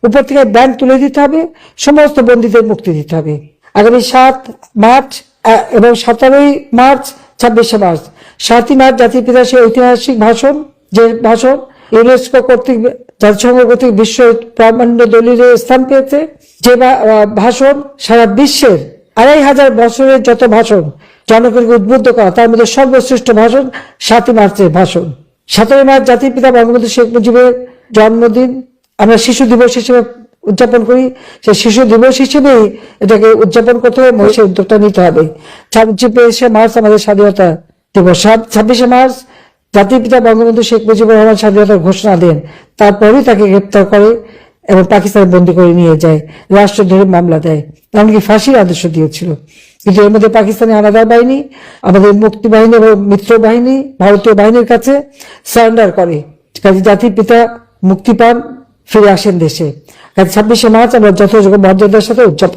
উপর থেকে ব্যাংক তুলে দিতে হবে, সমস্ত বন্দীদের মুক্তি দিতে হবে। আগামী 7 মার্চ এবং 17 মার্চ, 26 মার্চ, 7 মার্চ জাতির পিতার সেই ঐতিহাসিক ভাষণ, যে ভাষণ ইউনেস্কো কর্তৃক, জাতিসংঘ কর্তৃক বিশ্ব প্রামাণ্য দলিলে স্থান পেয়েছে, যে ভাষণ সারা বিশ্বের 2500 বছরের যত ভাষণ জনগণকে উদ্বুদ্ধ করা, তার মধ্যে সর্বশ্রেষ্ঠ ভাষণ 7 মার্চের ভাষণ। 17 মার্চ জাতির পিতা বঙ্গবন্ধু শেখ মুজিবের জন্মদিন, আমরা শিশু দিবস হিসেবে উদযাপন করি। সেই শিশু দিবস হিসেবেই এটাকে উদযাপন করতে হবে, সেই উদ্যোগটা নিতে হবে। 26 মার্চ আমাদের স্বাধীনতা দিবস। 26 মার্চ জাতির পিতা বঙ্গবন্ধু শেখ মুজিবুর রহমান স্বাধীনতার ঘোষণা দেন, তারপরেই তাকে গ্রেপ্তার করে এবং পাকিস্তানে বন্দী করে নিয়ে যায়, রাষ্ট্রদ্রোহের মামলা দেয়, এমনকি ফাঁসির আদেশ দিয়েছিল। কিন্তু এর মধ্যে পাকিস্তানি হানাদার বাহিনী আমাদের মুক্তি বাহিনী এবং মিত্র বাহিনী, ভারতীয় বাহিনীর কাছে সারেন্ডার করে। কাজে জাতির পিতা মুক্তি পান, ফিরে আসেন দেশে। 26 মার্চ আমরা যথাযোগ্য মর্যাদার সাথে উদযাপন